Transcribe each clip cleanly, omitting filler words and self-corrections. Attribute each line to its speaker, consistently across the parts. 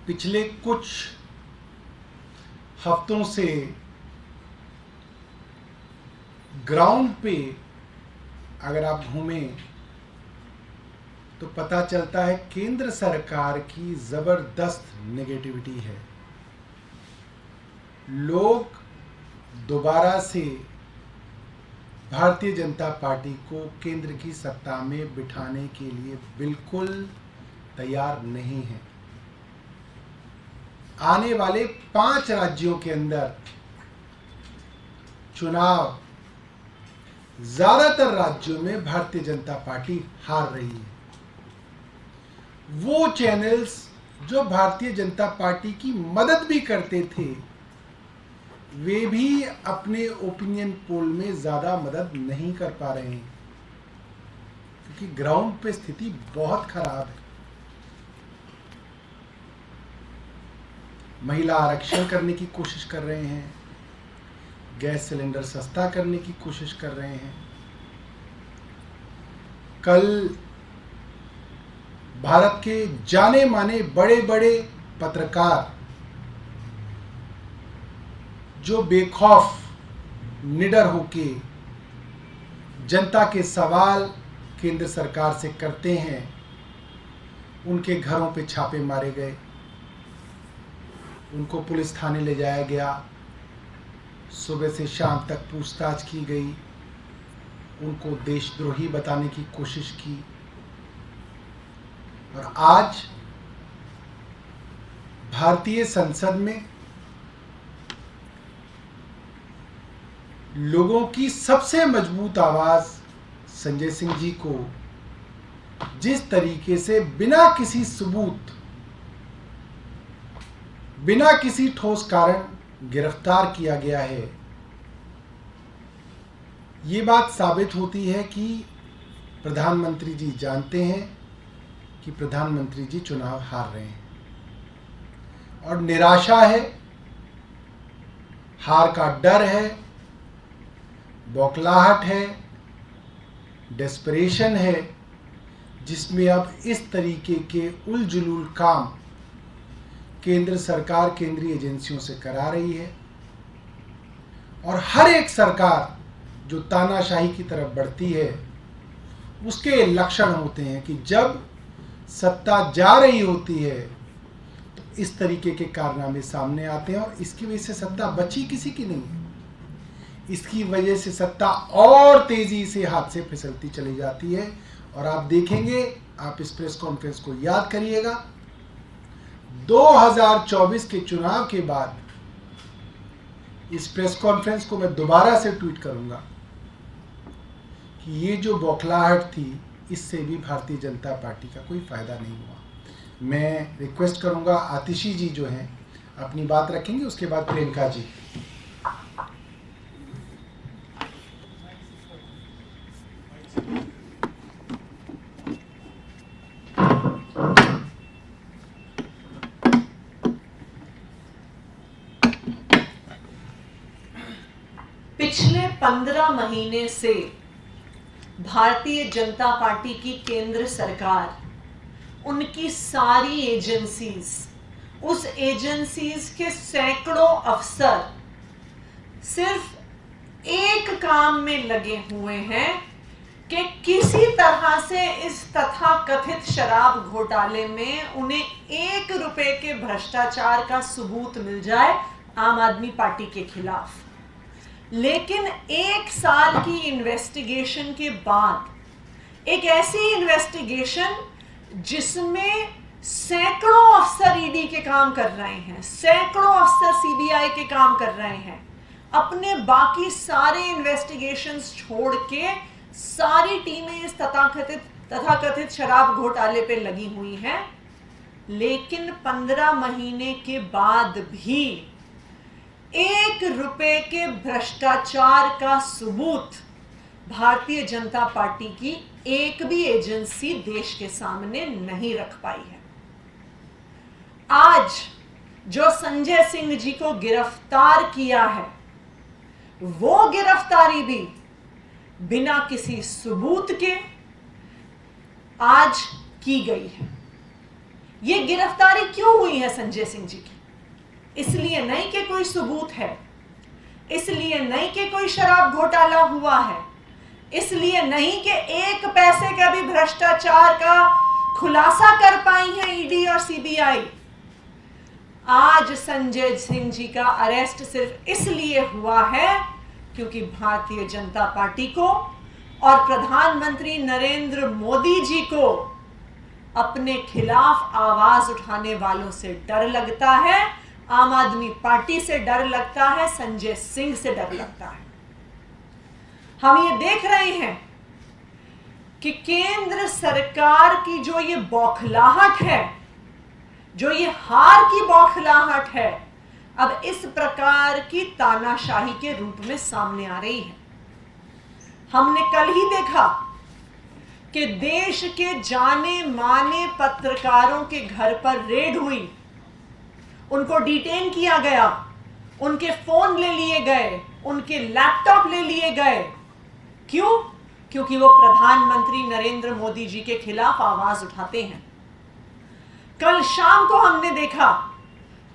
Speaker 1: पिछले कुछ हफ्तों से ग्राउंड पे अगर आप घूमें तो पता चलता है केंद्र सरकार की ज़बरदस्त नेगेटिविटी है। लोग दोबारा से भारतीय जनता पार्टी को केंद्र की सत्ता में बिठाने के लिए बिल्कुल तैयार नहीं है। आने वाले 5 राज्यों के अंदर चुनाव ज्यादातर राज्यों में भारतीय जनता पार्टी हार रही है। वो चैनल्स जो भारतीय जनता पार्टी की मदद भी करते थे, वे भी अपने ओपिनियन पोल में ज्यादा मदद नहीं कर पा रहे हैं, क्योंकि ग्राउंड पे स्थिति बहुत खराब है। महिला आरक्षण करने की कोशिश कर रहे हैं, गैस सिलेंडर सस्ता करने की कोशिश कर रहे हैं। कल भारत के जाने माने बड़े बड़े पत्रकार जो बेखौफ निडर होके जनता के सवाल केंद्र सरकार से करते हैं, उनके घरों पे छापे मारे गए, उनको पुलिस थाने ले जाया गया, सुबह से शाम तक पूछताछ की गई, उनको देशद्रोही बताने की कोशिश की। और आज भारतीय संसद में लोगों की सबसे मजबूत आवाज संजय सिंह जी को जिस तरीके से बिना किसी सबूत, बिना किसी ठोस कारण गिरफ्तार किया गया है, ये बात साबित होती है कि प्रधानमंत्री जी जानते हैं कि प्रधानमंत्री जी चुनाव हार रहे हैं और निराशा है, हार का डर है, बौखलाहट है, डेस्परेशन है, जिसमें अब इस तरीके के उलझुल काम केंद्र सरकार केंद्रीय एजेंसियों से करा रही है। और हर एक सरकार जो तानाशाही की तरफ बढ़ती है, उसके लक्षण होते हैं कि जब सत्ता जा रही होती है तो इस तरीके के कारनामे सामने आते हैं। और इसकी वजह से सत्ता बची किसी की नहीं है, इसकी वजह से सत्ता और तेजी से हाथ से फिसलती चली जाती है। और आप देखेंगे, आप इस प्रेस कॉन्फ्रेंस को याद करिएगा, 2024 के चुनाव के बाद इस प्रेस कॉन्फ्रेंस को मैं दोबारा से ट्वीट करूंगा कि ये जो बौखलाहट थी, इससे भी भारतीय जनता पार्टी का कोई फायदा नहीं हुआ। मैं रिक्वेस्ट करूंगा, आतिशी जी जो हैं अपनी बात रखेंगे, उसके बाद प्रियंका जी।
Speaker 2: पिछले 15 महीने से भारतीय जनता पार्टी की केंद्र सरकार, उनकी सारी एजेंसीज, उस एजेंसीज के सैकड़ों अफसर सिर्फ एक काम में लगे हुए हैं कि किसी तरह से इस तथाकथित शराब घोटाले में उन्हें 1 रुपए के भ्रष्टाचार का सबूत मिल जाए आम आदमी पार्टी के खिलाफ। लेकिन 1 साल की इन्वेस्टिगेशन के बाद, एक ऐसी इन्वेस्टिगेशन जिसमें सैकड़ों अफसर ईडी के काम कर रहे हैं, सैकड़ों अफसर सीबीआई के काम कर रहे हैं, अपने बाकी सारे इन्वेस्टिगेशंस छोड़ के सारी टीमें इस तथाकथित शराब घोटाले पे लगी हुई हैं। लेकिन 15 महीने के बाद भी 1 रुपए के भ्रष्टाचार का सबूत भारतीय जनता पार्टी की एक भी एजेंसी देश के सामने नहीं रख पाई है। आज जो संजय सिंह जी को गिरफ्तार किया है, वो गिरफ्तारी भी बिना किसी सबूत के आज की गई है। ये गिरफ्तारी क्यों हुई है संजय सिंह जी की? इसलिए नहीं कि कोई सबूत है, इसलिए नहीं कि कोई शराब घोटाला हुआ है, इसलिए नहीं कि एक पैसे का भी भ्रष्टाचार का खुलासा कर पाई है ईडी और सीबीआई। आज संजय सिंह जी का अरेस्ट सिर्फ इसलिए हुआ है क्योंकि भारतीय जनता पार्टी को और प्रधानमंत्री नरेंद्र मोदी जी को अपने खिलाफ आवाज उठाने वालों से डर लगता है, आम आदमी पार्टी से डर लगता है, संजय सिंह से डर लगता है। हम ये देख रहे हैं कि केंद्र सरकार की जो ये बौखलाहट है, जो ये हार की बौखलाहट है, अब इस प्रकार की तानाशाही के रूप में सामने आ रही है। हमने कल ही देखा कि देश के जाने माने पत्रकारों के घर पर रेड हुई, उनको डिटेन किया गया, उनके फोन ले लिए गए, उनके लैपटॉप ले लिए गए। क्यों? क्योंकि वो प्रधानमंत्री नरेंद्र मोदी जी के खिलाफ आवाज उठाते हैं। कल शाम को हमने देखा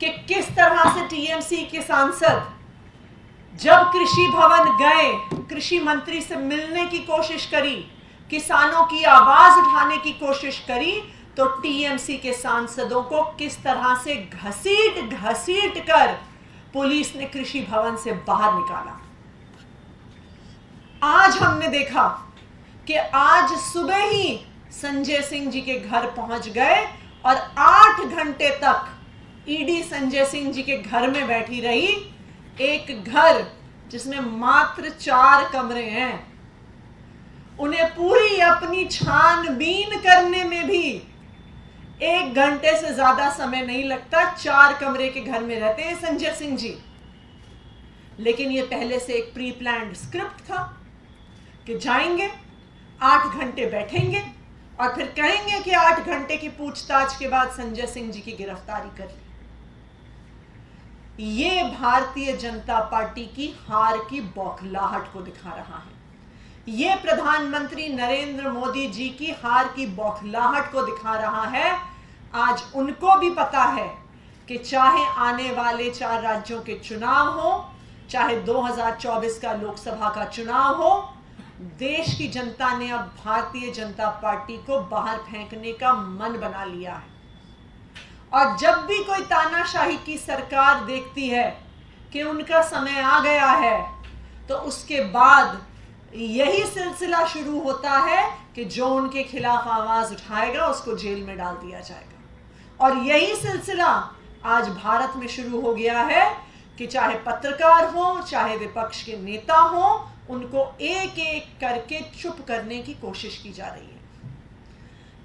Speaker 2: कि किस तरह से टीएमसी के सांसद जब कृषि भवन गए, कृषि मंत्री से मिलने की कोशिश करी, किसानों की आवाज उठाने की कोशिश करी, तो टीएमसी के सांसदों को किस तरह से घसीट घसीट कर पुलिस ने कृषि भवन से बाहर निकाला। आज हमने देखा कि आज सुबह ही संजय सिंह जी के घर पहुंच गए और 8 घंटे तक ईडी संजय सिंह जी के घर में बैठी रही। एक घर जिसमें मात्र 4 कमरे हैं, उन्हें पूरी अपनी छानबीन करने में भी 1 घंटे से ज्यादा समय नहीं लगता। 4 कमरे के घर में रहते हैं संजय सिंह जी। लेकिन यह पहले से एक प्री प्लान्ड स्क्रिप्ट था कि जाएंगे, 8 घंटे बैठेंगे और फिर कहेंगे कि 8 घंटे की पूछताछ के बाद संजय सिंह जी की गिरफ्तारी कर ली। ये भारतीय जनता पार्टी की हार की बौखलाहट को दिखा रहा है। ये प्रधानमंत्री नरेंद्र मोदी जी की हार की बौखलाहट को दिखा रहा है। आज उनको भी पता है कि चाहे आने वाले 4 राज्यों के चुनाव हो, चाहे 2024 का लोकसभा का चुनाव हो, देश की जनता ने अब भारतीय जनता पार्टी को बाहर फेंकने का मन बना लिया है। और जब भी कोई तानाशाही की सरकार देखती है कि उनका समय आ गया है, तो उसके बाद यही सिलसिला शुरू होता है कि जो उनके खिलाफ आवाज उठाएगा उसको जेल में डाल दिया जाएगा। और यही सिलसिला आज भारत में शुरू हो गया है कि चाहे पत्रकार हो, चाहे विपक्ष के नेता हो, उनको एक एक करके चुप करने की कोशिश की जा रही है।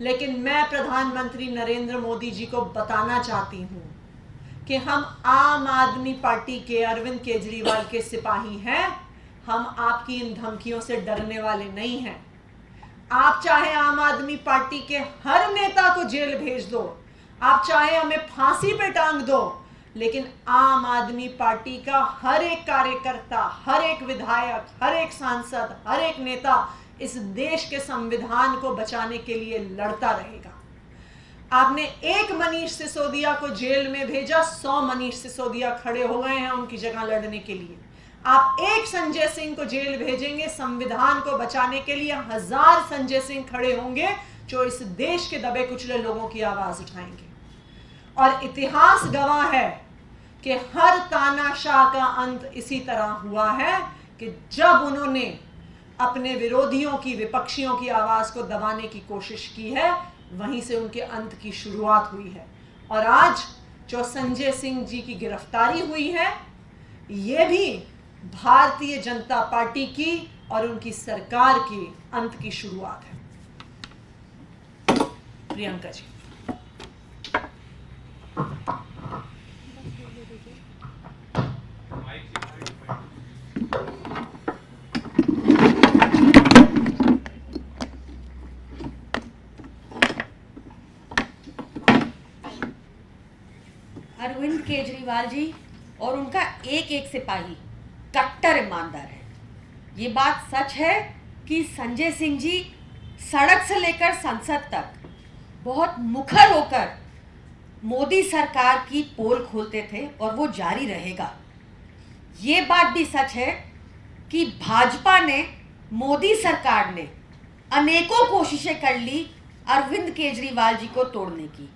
Speaker 2: लेकिन मैं प्रधानमंत्री नरेंद्र मोदी जी को बताना चाहती हूं कि हम आम आदमी पार्टी के अरविंद केजरीवाल के सिपाही हैं। हम आपकी इन धमकियों से डरने वाले नहीं हैं। आप चाहे आम आदमी पार्टी के हर नेता को जेल भेज दो, आप चाहे हमें फांसी पे टांग दो, लेकिन आम आदमी पार्टी का हर एक कार्यकर्ता, हर एक विधायक, हर एक सांसद, हर एक नेता इस देश के संविधान को बचाने के लिए लड़ता रहेगा। आपने एक मनीष सिसोदिया को जेल में भेजा, 100 मनीष सिसोदिया खड़े हो गए हैं उनकी जगह लड़ने के लिए। आप एक संजय सिंह को जेल भेजेंगे संविधान को बचाने के लिए, 1000 संजय सिंह खड़े होंगे जो इस देश के दबे कुचले लोगों की आवाज उठाएंगे। और इतिहास गवाह है कि हर तानाशाह का अंत इसी तरह हुआ है कि जब उन्होंने अपने विरोधियों की, विपक्षियों की आवाज को दबाने की कोशिश की है, वहीं से उनके अंत की शुरुआत हुई है। और आज जो संजय सिंह जी की गिरफ्तारी हुई है, यह भी भारतीय जनता पार्टी की और उनकी सरकार की अंत की शुरुआत है। प्रियंका जी।
Speaker 3: अरविंद केजरीवाल जी और उनका एक एक सिपाही कट्टर ईमानदार है। ये बात सच है कि संजय सिंह जी सड़क से लेकर संसद तक बहुत मुखर होकर मोदी सरकार की पोल खोलते थे और वो जारी रहेगा। ये बात भी सच है कि भाजपा ने, मोदी सरकार ने अनेकों कोशिशें कर ली अरविंद केजरीवाल जी को तोड़ने की।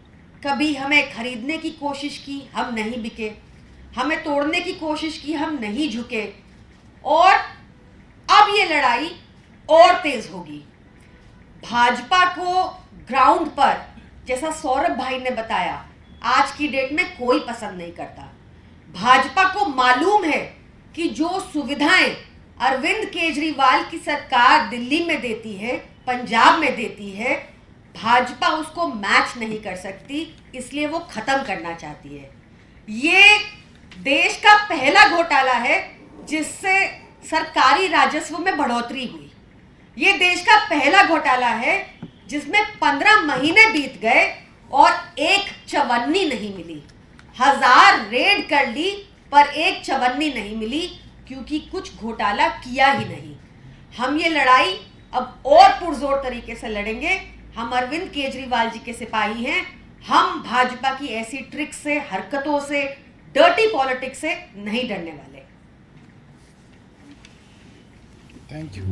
Speaker 3: कभी हमें खरीदने की कोशिश की, हम नहीं बिके, हमें तोड़ने की कोशिश की, हम नहीं झुके, और अब ये लड़ाई और तेज होगी। भाजपा को ग्राउंड पर, जैसा सौरभ भाई ने बताया, आज की डेट में कोई पसंद नहीं करता। भाजपा को मालूम है कि जो सुविधाएं अरविंद केजरीवाल की सरकार दिल्ली में देती है, पंजाब में देती है, भाजपा उसको मैच नहीं कर सकती, इसलिए वो खत्म करना चाहती है। ये देश का पहला घोटाला है जिससे सरकारी राजस्व में बढ़ोतरी हुई। ये देश का पहला घोटाला है जिसमें 15 महीने बीत गए और एक चवन्नी नहीं मिली। 1000 रेड कर ली पर एक चवन्नी नहीं मिली, क्योंकि कुछ घोटाला किया ही नहीं। हम ये लड़ाई अब और पुरजोर तरीके से लड़ेंगे। हम अरविंद केजरीवाल जी के सिपाही हैं। हम भाजपा की ऐसी ट्रिक से, हरकतों से, डर्टी पॉलिटिक्स से नहीं डरने वाले।
Speaker 1: Thank you.